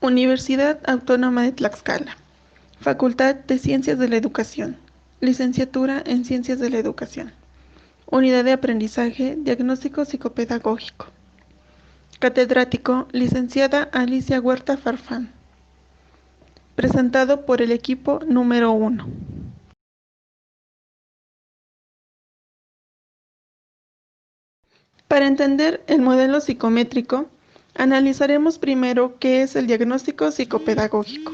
Universidad Autónoma de Tlaxcala. Facultad de Ciencias de la Educación. Licenciatura en Ciencias de la Educación. Unidad de Aprendizaje, Diagnóstico Psicopedagógico. Catedrático, licenciada Alicia Huerta Farfán. Presentado por el equipo número 1. Para entender el modelo psicométrico, analizaremos primero qué es el diagnóstico psicopedagógico.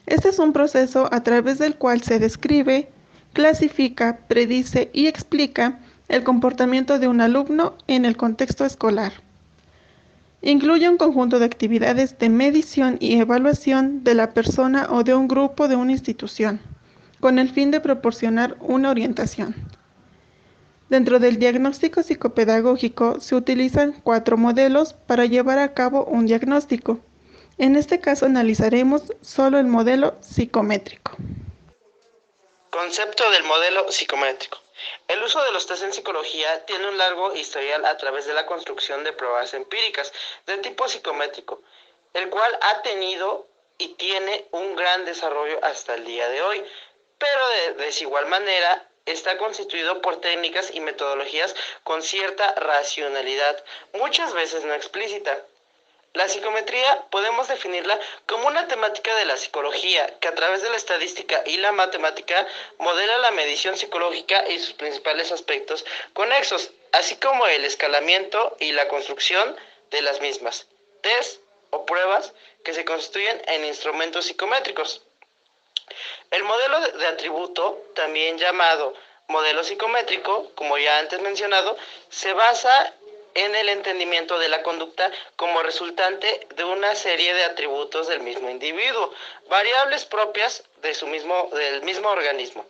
Este es un proceso a través del cual se describe, clasifica, predice y explica el comportamiento de un alumno en el contexto escolar. Incluye un conjunto de actividades de medición y evaluación de la persona o de un grupo de una institución, con el fin de proporcionar una orientación. Dentro del diagnóstico psicopedagógico se utilizan 4 modelos para llevar a cabo un diagnóstico. En este caso analizaremos solo el modelo psicométrico. Concepto del modelo psicométrico. El uso de los test en psicología tiene un largo historial a través de la construcción de pruebas empíricas de tipo psicométrico, el cual ha tenido y tiene un gran desarrollo hasta el día de hoy, pero de desigual manera está constituido por técnicas y metodologías con cierta racionalidad, muchas veces no explícita. La psicometría podemos definirla como una temática de la psicología que a través de la estadística y la matemática modela la medición psicológica y sus principales aspectos conexos, así como el escalamiento y la construcción de las mismas, test o pruebas que se constituyen en instrumentos psicométricos. El modelo de atributo, también llamado modelo psicométrico, como ya antes mencionado, se basa en el entendimiento de la conducta como resultante de una serie de atributos del mismo individuo, variables propias del mismo organismo.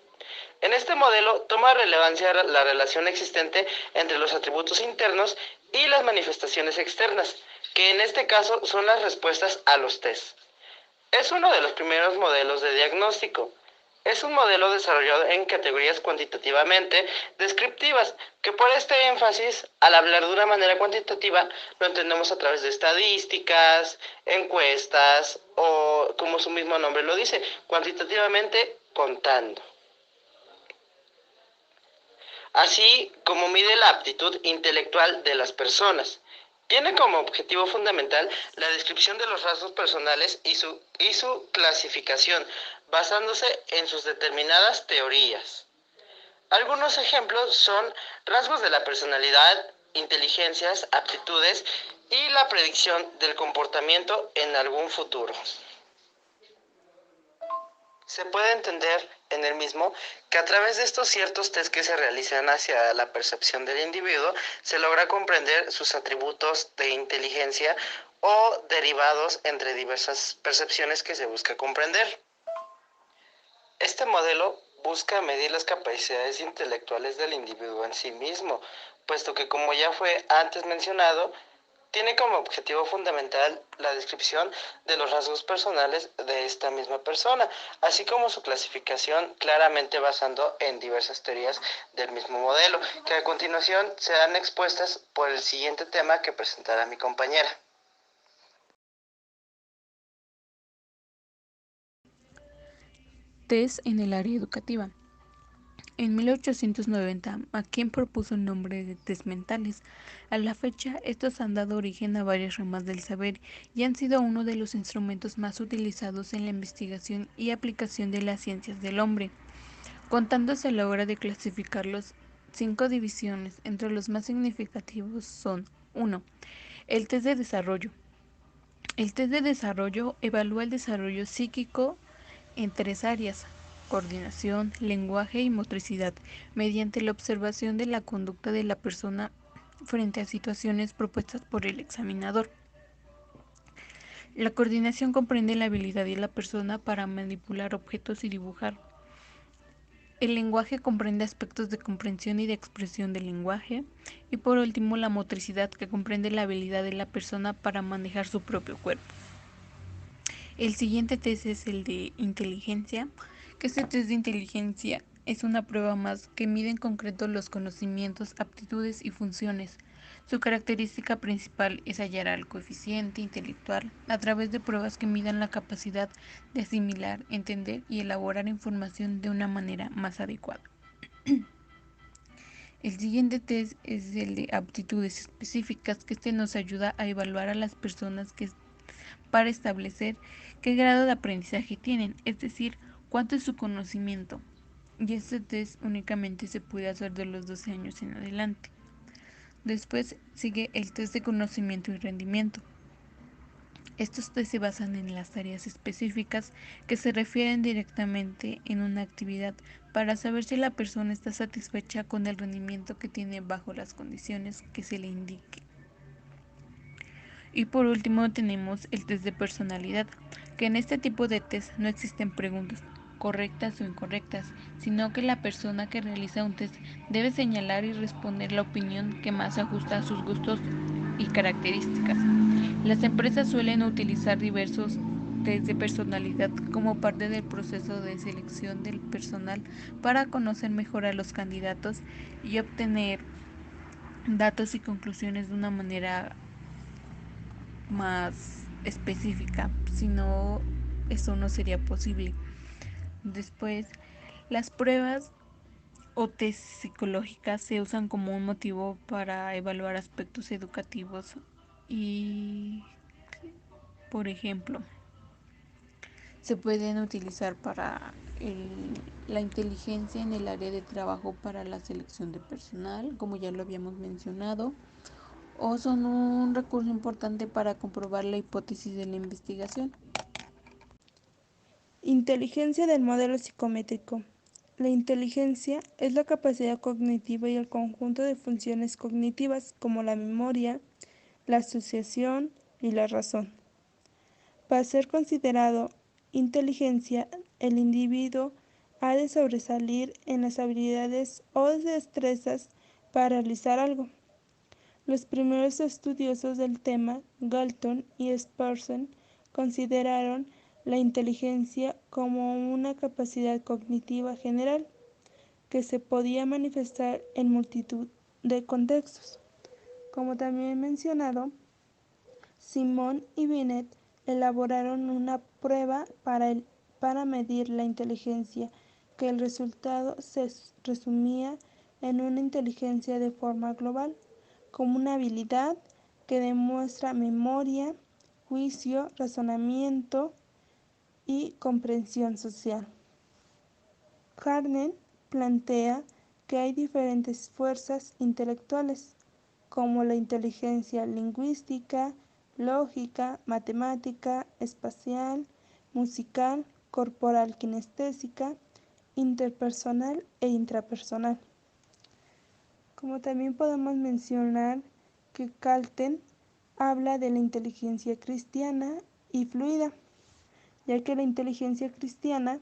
En este modelo toma relevancia la relación existente entre los atributos internos y las manifestaciones externas, que en este caso son las respuestas a los test. Es uno de los primeros modelos de diagnóstico. Es un modelo desarrollado en categorías cuantitativamente descriptivas, que por este énfasis, al hablar de una manera cuantitativa, lo entendemos a través de estadísticas, encuestas o, como su mismo nombre lo dice, cuantitativamente contando. Así como mide la aptitud intelectual de las personas. Tiene como objetivo fundamental la descripción de los rasgos personales y su clasificación, basándose en sus determinadas teorías. Algunos ejemplos son rasgos de la personalidad, inteligencias, aptitudes y la predicción del comportamiento en algún futuro. Se puede entender en el mismo que a través de estos ciertos test que se realizan hacia la percepción del individuo, se logra comprender sus atributos de inteligencia o derivados entre diversas percepciones que se busca comprender. Este modelo busca medir las capacidades intelectuales del individuo en sí mismo, puesto que, como ya fue antes mencionado, tiene como objetivo fundamental la descripción de los rasgos personales de esta misma persona, así como su clasificación, claramente basando en diversas teorías del mismo modelo, que a continuación serán expuestas por el siguiente tema que presentará mi compañera. Test en el área educativa. En 1890, McKean propuso el nombre de test mentales. A la fecha, estos han dado origen a varias ramas del saber y han sido uno de los instrumentos más utilizados en la investigación y aplicación de las ciencias del hombre, contándose la hora de clasificarlos 5 divisiones. Entre los más significativos son: 1. El test de desarrollo. El test de desarrollo evalúa el desarrollo psíquico en 3 áreas: coordinación, lenguaje y motricidad, mediante la observación de la conducta de la persona frente a situaciones propuestas por el examinador. La coordinación comprende la habilidad de la persona para manipular objetos y dibujar. El lenguaje comprende aspectos de comprensión y de expresión del lenguaje. Y por último, la motricidad, que comprende la habilidad de la persona para manejar su propio cuerpo. El siguiente test es el de inteligencia, que este test de inteligencia es una prueba más que mide en concreto los conocimientos, aptitudes y funciones. Su característica principal es hallar al coeficiente intelectual a través de pruebas que midan la capacidad de asimilar, entender y elaborar información de una manera más adecuada. El siguiente test es el de aptitudes específicas, que nos ayuda a evaluar a las personas para establecer qué grado de aprendizaje tienen, es decir, cuánto es su conocimiento. Y este test únicamente se puede hacer de los 12 años en adelante. Después sigue el test de conocimiento y rendimiento. Estos test se basan en las tareas específicas que se refieren directamente en una actividad para saber si la persona está satisfecha con el rendimiento que tiene bajo las condiciones que se le indique. Y por último tenemos el test de personalidad, que en este tipo de test no existen preguntas correctas o incorrectas, sino que la persona que realiza un test debe señalar y responder la opinión que más se ajusta a sus gustos y características. Las empresas suelen utilizar diversos test de personalidad como parte del proceso de selección del personal para conocer mejor a los candidatos y obtener datos y conclusiones de una manera más específica, si no, eso no sería posible. Después, las pruebas o test psicológicas se usan como un motivo para evaluar aspectos educativos y, por ejemplo, se pueden utilizar para la inteligencia en el área de trabajo para la selección de personal, como ya lo habíamos mencionado, o son un recurso importante para comprobar la hipótesis de la investigación. Inteligencia del modelo psicométrico. La inteligencia es la capacidad cognitiva y el conjunto de funciones cognitivas como la memoria, la asociación y la razón. Para ser considerado inteligencia, el individuo ha de sobresalir en las habilidades o destrezas para realizar algo. Los primeros estudiosos del tema, Galton y Spearson, consideraron la inteligencia como una capacidad cognitiva general que se podía manifestar en multitud de contextos. Como también mencionado, Simon y Binet elaboraron una prueba para medir la inteligencia, que el resultado se resumía en una inteligencia de forma global, como una habilidad que demuestra memoria, juicio, razonamiento y comprensión social. Hartnett plantea que hay diferentes fuerzas intelectuales, como la inteligencia lingüística, lógica, matemática, espacial, musical, corporal kinestésica, interpersonal e intrapersonal. Como también podemos mencionar que Galton habla de la inteligencia cristiana y fluida, ya que la inteligencia cristiana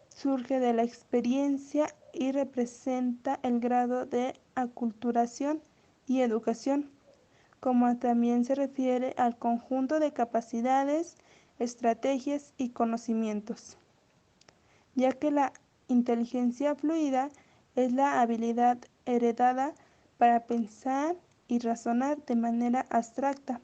surge de la experiencia y representa el grado de aculturación y educación, como también se refiere al conjunto de capacidades, estrategias y conocimientos, ya que la inteligencia fluida es la habilidad heredada para pensar y razonar de manera abstracta.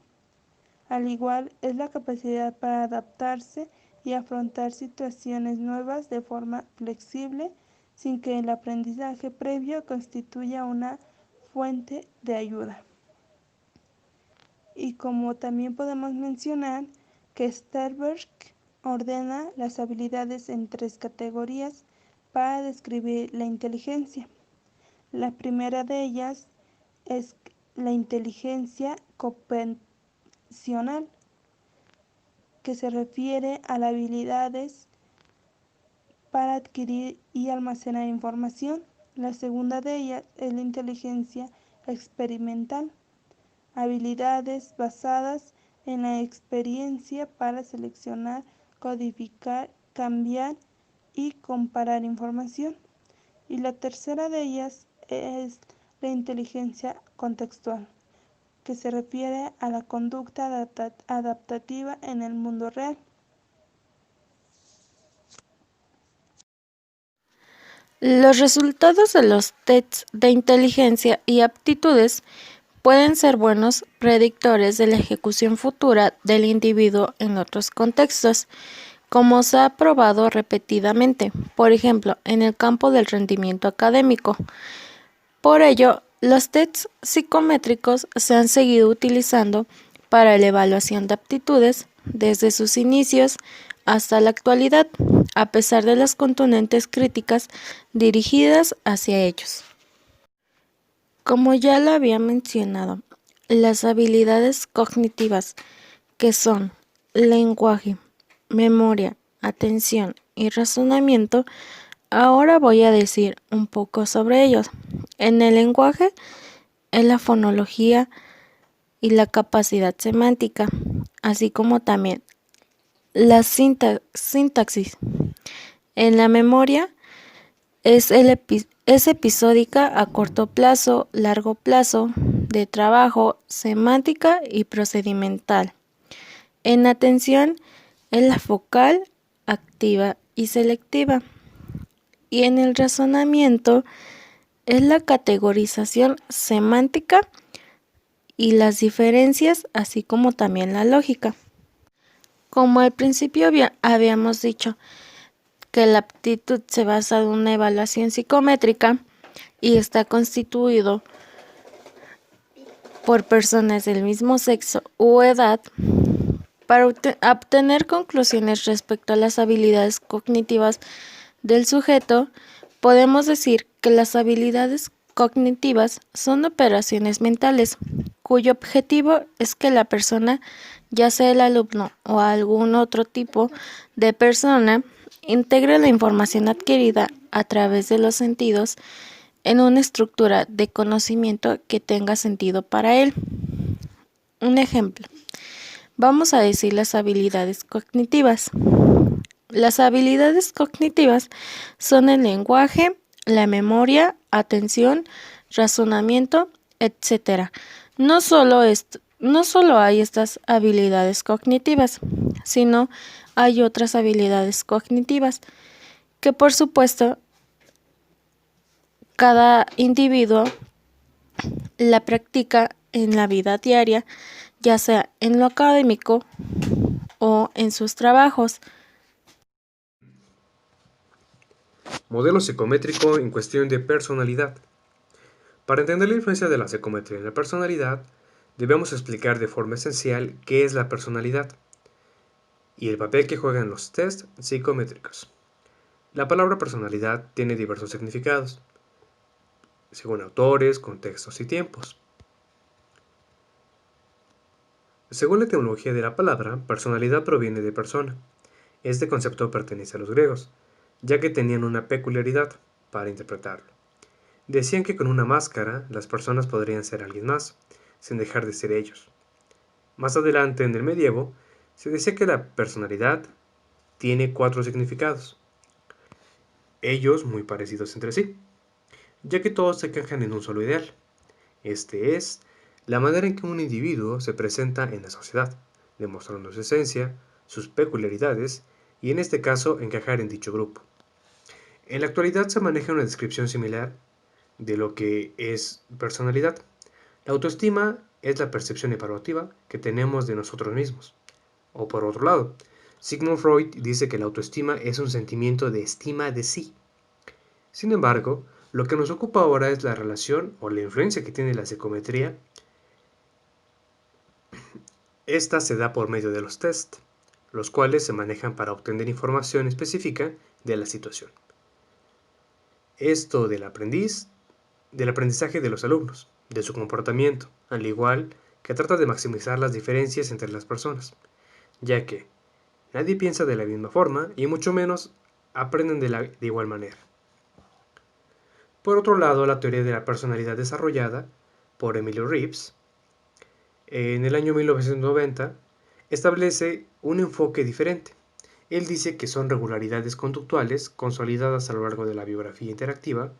Al igual, es la capacidad para adaptarse y afrontar situaciones nuevas de forma flexible, sin que el aprendizaje previo constituya una fuente de ayuda. Y como también podemos mencionar que Sternberg ordena las habilidades en 3 categorías para describir la inteligencia. La primera de ellas es la inteligencia competencial, que se refiere a las habilidades para adquirir y almacenar información. La segunda de ellas es la inteligencia experimental, habilidades basadas en la experiencia para seleccionar, codificar, cambiar y comparar información. Y la tercera de ellas es la inteligencia contextual, que se refiere a la conducta adaptativa en el mundo real. Los resultados de los tests de inteligencia y aptitudes pueden ser buenos predictores de la ejecución futura del individuo en otros contextos, como se ha probado repetidamente, por ejemplo, en el campo del rendimiento académico. Por ello, los tests psicométricos se han seguido utilizando para la evaluación de aptitudes desde sus inicios hasta la actualidad, a pesar de las contundentes críticas dirigidas hacia ellos. Como ya lo había mencionado, las habilidades cognitivas, que son lenguaje, memoria, atención y razonamiento, ahora voy a decir un poco sobre ellos. En el lenguaje, en la fonología y la capacidad semántica, así como también la sintaxis. En la memoria es episódica a corto plazo, largo plazo, de trabajo, semántica y procedimental. En atención es la focal, activa y selectiva. Y en el razonamiento es la categorización semántica y las diferencias, así como también la lógica. Como al principio habíamos dicho que la aptitud se basa en una evaluación psicométrica y está constituido por personas del mismo sexo u edad, para obtener conclusiones respecto a las habilidades cognitivas del sujeto, podemos decir que las habilidades cognitivas son operaciones mentales, cuyo objetivo es que la persona, ya sea el alumno o algún otro tipo de persona, integre la información adquirida a través de los sentidos en una estructura de conocimiento que tenga sentido para él. Un ejemplo. Vamos a decir las habilidades cognitivas. Las habilidades cognitivas son el lenguaje, la memoria, atención, razonamiento, etc. No solo hay estas habilidades cognitivas, sino hay otras habilidades cognitivas que, por supuesto, cada individuo la practica en la vida diaria, ya sea en lo académico o en sus trabajos. Modelo psicométrico en cuestión de personalidad. Para entender la influencia de la psicometría en la personalidad, debemos explicar de forma esencial qué es la personalidad y el papel que juegan los test psicométricos. La palabra personalidad tiene diversos significados, según autores, contextos y tiempos. Según la etimología de la palabra, personalidad proviene de persona. Este concepto pertenece a los griegos, ya que tenían una peculiaridad para interpretarlo. Decían que con una máscara las personas podrían ser alguien más, sin dejar de ser ellos. Más adelante, en el medievo, se decía que la personalidad tiene 4 significados, ellos muy parecidos entre sí, ya que todos se encajan en un solo ideal. Este es la manera en que un individuo se presenta en la sociedad, demostrando su esencia, sus peculiaridades y en este caso encajar en dicho grupo. En la actualidad se maneja una descripción similar de lo que es personalidad. La autoestima es la percepción evaluativa que tenemos de nosotros mismos. O por otro lado, Sigmund Freud dice que la autoestima es un sentimiento de estima de sí. Sin embargo, lo que nos ocupa ahora es la relación o la influencia que tiene la psicometría. Esta se da por medio de los test, los cuales se manejan para obtener información específica de la situación. Esto del aprendizaje de los alumnos, de su comportamiento, al igual que trata de maximizar las diferencias entre las personas, ya que nadie piensa de la misma forma y mucho menos aprenden de igual manera. Por otro lado, la teoría de la personalidad desarrollada por Emilio Reeves en el año 1990 establece un enfoque diferente. Él dice que son regularidades conductuales consolidadas a lo largo de la biografía interactiva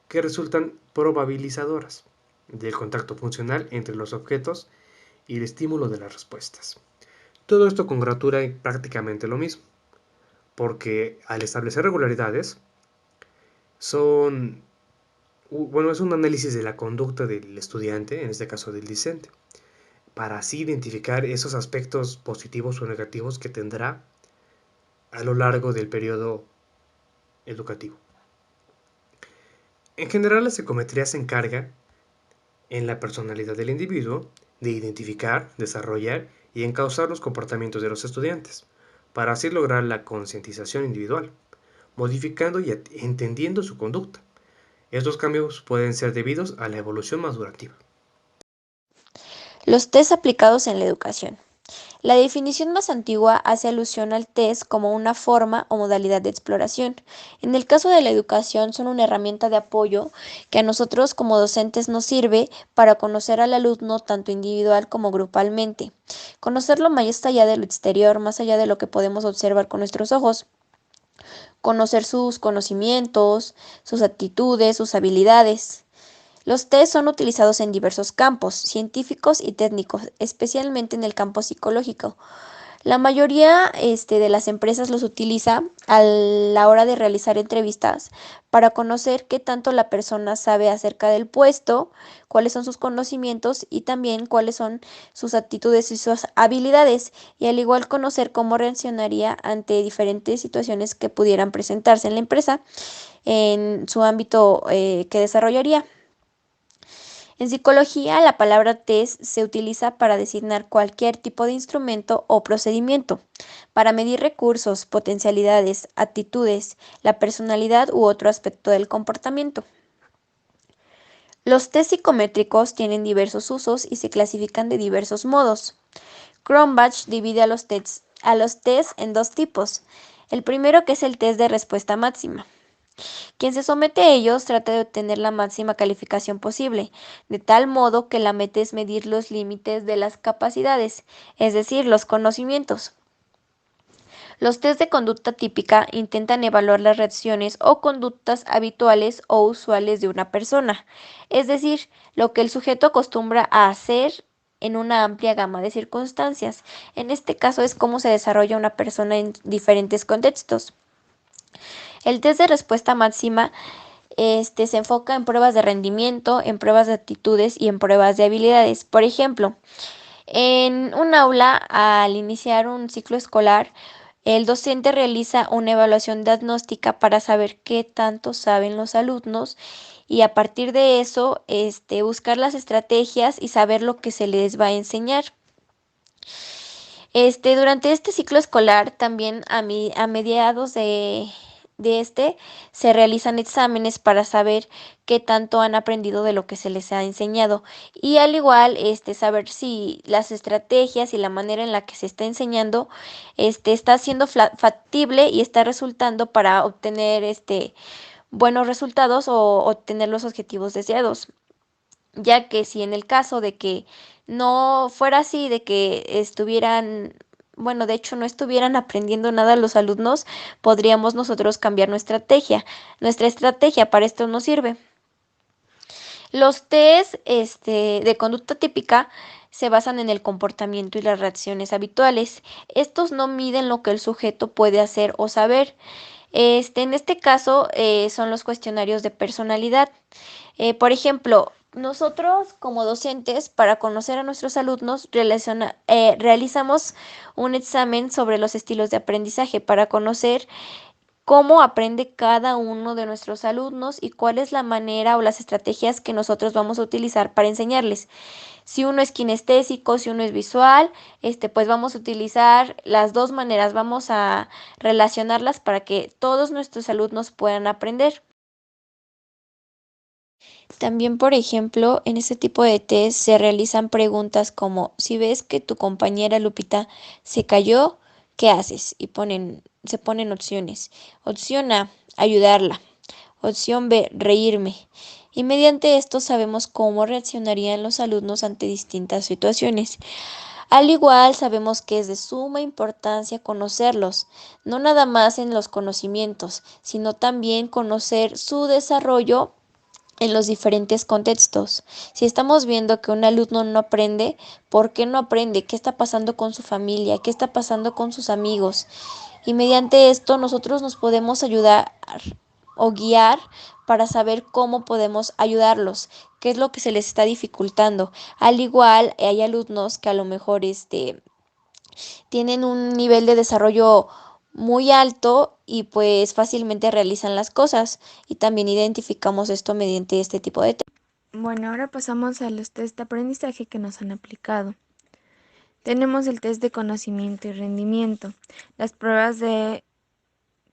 que resultan probabilizadoras del contacto funcional entre los objetos y el estímulo de las respuestas. Todo esto congratura prácticamente lo mismo, porque al establecer regularidades son es un análisis de la conducta del estudiante, en este caso del discente, para así identificar esos aspectos positivos o negativos que tendrá a lo largo del periodo educativo. En general, la psicometría se encarga en la personalidad del individuo de identificar, desarrollar y encauzar los comportamientos de los estudiantes, para así lograr la concientización individual, modificando y entendiendo su conducta. Estos cambios pueden ser debidos a la evolución madurativa. Los test aplicados en la educación. La definición más antigua hace alusión al test como una forma o modalidad de exploración. En el caso de la educación son una herramienta de apoyo que a nosotros como docentes nos sirve para conocer al alumno tanto individual como grupalmente. Conocerlo más allá de lo exterior, más allá de lo que podemos observar con nuestros ojos. Conocer sus conocimientos, sus actitudes, sus habilidades. Los test son utilizados en diversos campos, científicos y técnicos, especialmente en el campo psicológico. La mayoría de las empresas los utiliza a la hora de realizar entrevistas para conocer qué tanto la persona sabe acerca del puesto, cuáles son sus conocimientos y también cuáles son sus actitudes y sus habilidades, y al igual conocer cómo reaccionaría ante diferentes situaciones que pudieran presentarse en la empresa en su ámbito que desarrollaría. En psicología, la palabra test se utiliza para designar cualquier tipo de instrumento o procedimiento, para medir recursos, potencialidades, actitudes, la personalidad u otro aspecto del comportamiento. Los test psicométricos tienen diversos usos y se clasifican de diversos modos. Cronbach divide a los tests en dos tipos. El primero, que es el test de respuesta máxima. Quien se somete a ellos trata de obtener la máxima calificación posible, de tal modo que la meta es medir los límites de las capacidades, es decir, los conocimientos. Los test de conducta típica intentan evaluar las reacciones o conductas habituales o usuales de una persona, es decir, lo que el sujeto acostumbra a hacer en una amplia gama de circunstancias. En este caso es cómo se desarrolla una persona en diferentes contextos. El test de respuesta máxima se enfoca en pruebas de rendimiento, en pruebas de actitudes y en pruebas de habilidades. Por ejemplo, en un aula, al iniciar un ciclo escolar, el docente realiza una evaluación diagnóstica para saber qué tanto saben los alumnos y a partir de eso, buscar las estrategias y saber lo que se les va a enseñar. Durante este ciclo escolar, también a mediados de se realizan exámenes para saber qué tanto han aprendido de lo que se les ha enseñado y al igual saber si las estrategias y la manera en la que se está enseñando está siendo factible y está resultando para obtener buenos resultados o obtener los objetivos deseados, ya que si en el caso de que no fuera así, de que de hecho no estuvieran aprendiendo nada los alumnos, podríamos nosotros cambiar nuestra estrategia. Nuestra estrategia para esto nos sirve. Los test de conducta típica se basan en el comportamiento y las reacciones habituales. Estos no miden lo que el sujeto puede hacer o saber. En este caso son los cuestionarios de personalidad. Por ejemplo, nosotros como docentes, para conocer a nuestros alumnos, realizamos un examen sobre los estilos de aprendizaje para conocer cómo aprende cada uno de nuestros alumnos y cuál es la manera o las estrategias que nosotros vamos a utilizar para enseñarles. Si uno es kinestésico, si uno es visual, pues vamos a utilizar las dos maneras, vamos a relacionarlas para que todos nuestros alumnos puedan aprender. También, por ejemplo, en este tipo de test se realizan preguntas como: si ves que tu compañera Lupita se cayó, ¿qué haces? Y se ponen opciones. Opción A, ayudarla. Opción B, reírme. Y mediante esto sabemos cómo reaccionarían los alumnos ante distintas situaciones. Al igual, sabemos que es de suma importancia conocerlos, no nada más en los conocimientos, sino también conocer su desarrollo en los diferentes contextos. Si estamos viendo que un alumno no aprende, ¿por qué no aprende? ¿Qué está pasando con su familia? ¿Qué está pasando con sus amigos? Y mediante esto nosotros nos podemos ayudar o guiar para saber cómo podemos ayudarlos, qué es lo que se les está dificultando. Al igual, hay alumnos que a lo mejor tienen un nivel de desarrollo muy alto y pues fácilmente realizan las cosas y también identificamos esto mediante este tipo de test. Bueno, ahora pasamos a los test de aprendizaje que nos han aplicado. Tenemos el test de conocimiento y rendimiento. Las pruebas de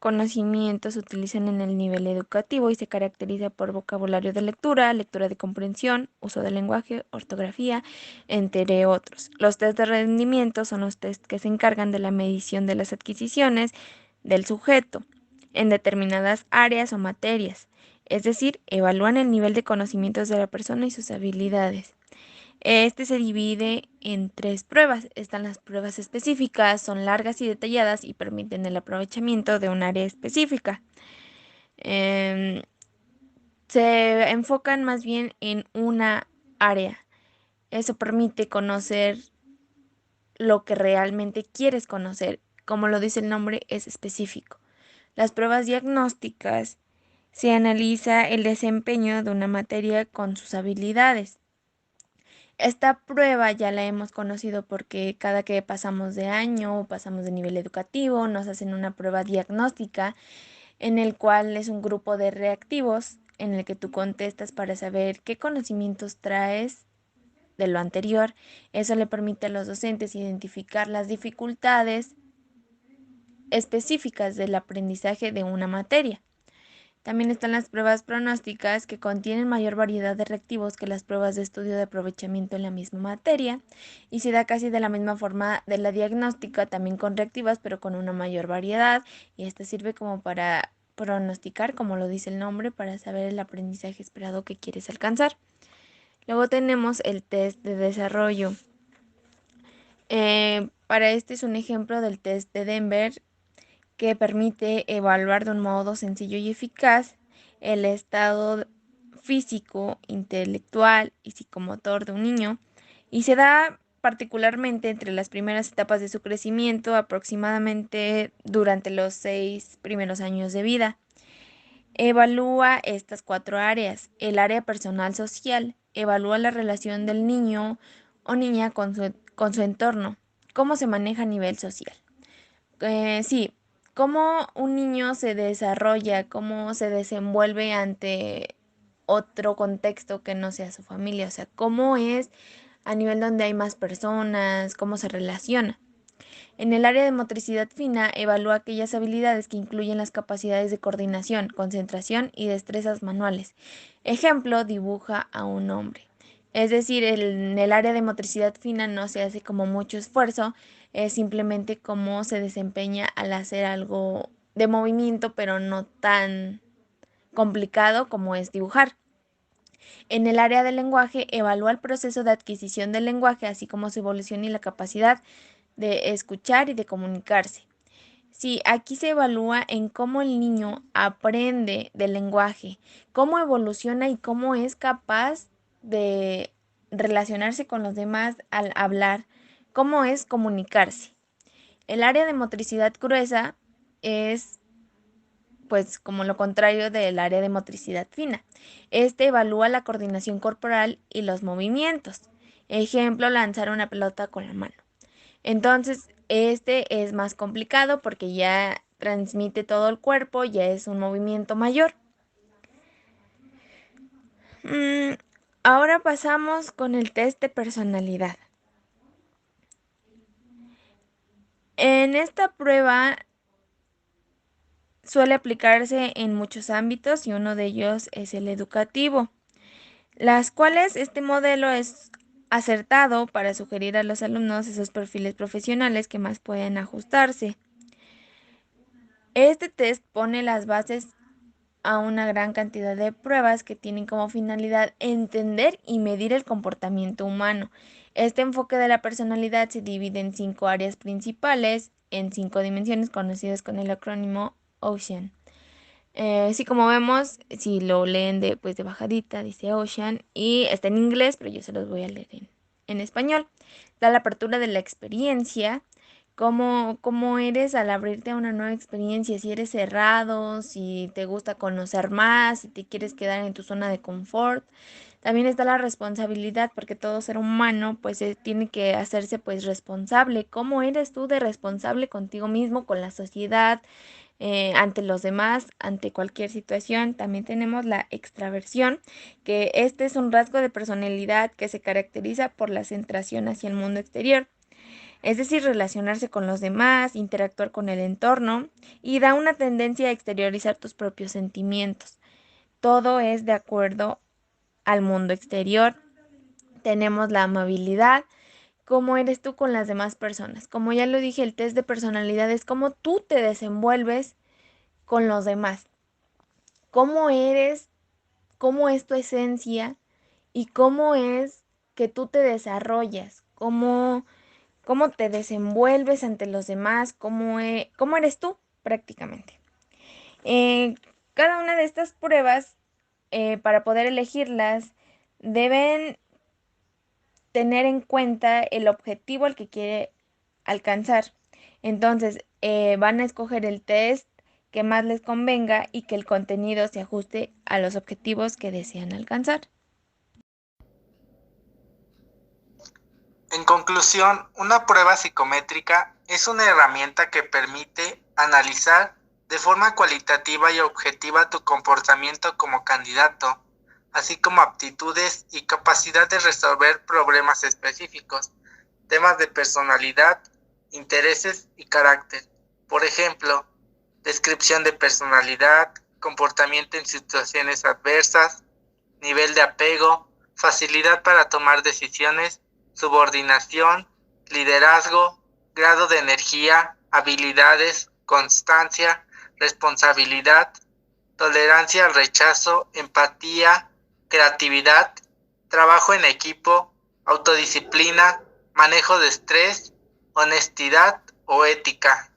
conocimiento se utilizan en el nivel educativo y se caracteriza por vocabulario de lectura, lectura de comprensión, uso del lenguaje, ortografía, entre otros. Los test de rendimiento son los test que se encargan de la medición de las adquisiciones del sujeto en determinadas áreas o materias, es decir, evalúan el nivel de conocimientos de la persona y sus habilidades. Este se divide en 3 pruebas. Están las pruebas específicas, son largas y detalladas y permiten el aprovechamiento de un área específica. Se enfocan más bien en una área. Eso permite conocer lo que realmente quieres conocer. Como lo dice el nombre, es específico. Las pruebas diagnósticas se analiza el desempeño de una materia con sus habilidades. Esta prueba ya la hemos conocido porque cada que pasamos de año o pasamos de nivel educativo nos hacen una prueba diagnóstica en el cual es un grupo de reactivos en el que tú contestas para saber qué conocimientos traes de lo anterior. Eso le permite a los docentes identificar las dificultades específicas del aprendizaje de una materia. También están las pruebas pronósticas, que contienen mayor variedad de reactivos que las pruebas de estudio de aprovechamiento en la misma materia, y se da casi de la misma forma de la diagnóstica, también con reactivas, pero con una mayor variedad, y esta sirve como para pronosticar, como lo dice el nombre, para saber el aprendizaje esperado que quieres alcanzar. Luego tenemos el test de desarrollo. Para este es un ejemplo del test de Denver, que permite evaluar de un modo sencillo y eficaz el estado físico, intelectual y psicomotor de un niño, y se da particularmente entre las primeras etapas de su crecimiento, aproximadamente durante los 6 primeros años de vida. Evalúa estas 4 áreas. El área personal social evalúa la relación del niño o niña con su entorno, cómo se maneja a nivel social. Sí, cómo un niño se desarrolla, cómo se desenvuelve ante otro contexto que no sea su familia, o sea, cómo es a nivel donde hay más personas, cómo se relaciona. En el área de motricidad fina, evalúa aquellas habilidades que incluyen las capacidades de coordinación, concentración y destrezas manuales. Ejemplo, dibuja a un hombre. Es decir, en el área de motricidad fina no se hace como mucho esfuerzo, es simplemente cómo se desempeña al hacer algo de movimiento, pero no tan complicado como es dibujar. En el área del lenguaje, evalúa el proceso de adquisición del lenguaje, así como su evolución y la capacidad de escuchar y de comunicarse. Sí, aquí se evalúa en cómo el niño aprende del lenguaje, cómo evoluciona y cómo es capaz de relacionarse con los demás al hablar, cómo es comunicarse. El área de motricidad gruesa es, pues, como lo contrario del área de motricidad fina. Este evalúa la coordinación corporal y los movimientos. Ejemplo, lanzar una pelota con la mano. Entonces, este es más complicado porque ya transmite todo el cuerpo, ya es un movimiento mayor. Ahora pasamos con el test de personalidad. En esta prueba suele aplicarse en muchos ámbitos y uno de ellos es el educativo, las cuales este modelo es acertado para sugerir a los alumnos esos perfiles profesionales que más pueden ajustarse. Este test pone las bases a una gran cantidad de pruebas que tienen como finalidad entender y medir el comportamiento humano. Este enfoque de la personalidad se divide en 5 áreas principales, en 5 dimensiones conocidas con el acrónimo OCEAN. Sí, como vemos, si lo leen de bajadita, dice Ocean, y está en inglés, pero yo se los voy a leer en español. Da la apertura de la experiencia, cómo eres al abrirte a una nueva experiencia, si eres cerrado, si te gusta conocer más, si te quieres quedar en tu zona de confort. También está la responsabilidad, porque todo ser humano pues tiene que hacerse pues responsable. ¿Cómo eres tú de responsable contigo mismo, con la sociedad, ante los demás, ante cualquier situación? También tenemos la extraversión, que este es un rasgo de personalidad que se caracteriza por la centración hacia el mundo exterior. Es decir, relacionarse con los demás, interactuar con el entorno y da una tendencia a exteriorizar tus propios sentimientos. Todo es de acuerdo al mundo exterior. Tenemos la amabilidad, cómo eres tú con las demás personas. Como ya lo dije, el test de personalidad es cómo tú te desenvuelves con los demás. Cómo eres, cómo es tu esencia y cómo es que tú te desarrollas, cómo te desenvuelves ante los demás, cómo eres tú prácticamente. Eh, Cada una de estas pruebas, para poder elegirlas, deben tener en cuenta el objetivo al que quiere alcanzar. Entonces, van a escoger el test que más les convenga y que el contenido se ajuste a los objetivos que desean alcanzar. En conclusión, una prueba psicométrica es una herramienta que permite analizar de forma cualitativa y objetiva tu comportamiento como candidato, así como aptitudes y capacidad de resolver problemas específicos, temas de personalidad, intereses y carácter. Por ejemplo, descripción de personalidad, comportamiento en situaciones adversas, nivel de apego, facilidad para tomar decisiones, subordinación, liderazgo, grado de energía, habilidades, constancia, responsabilidad, tolerancia al rechazo, empatía, creatividad, trabajo en equipo, autodisciplina, manejo de estrés, honestidad o ética.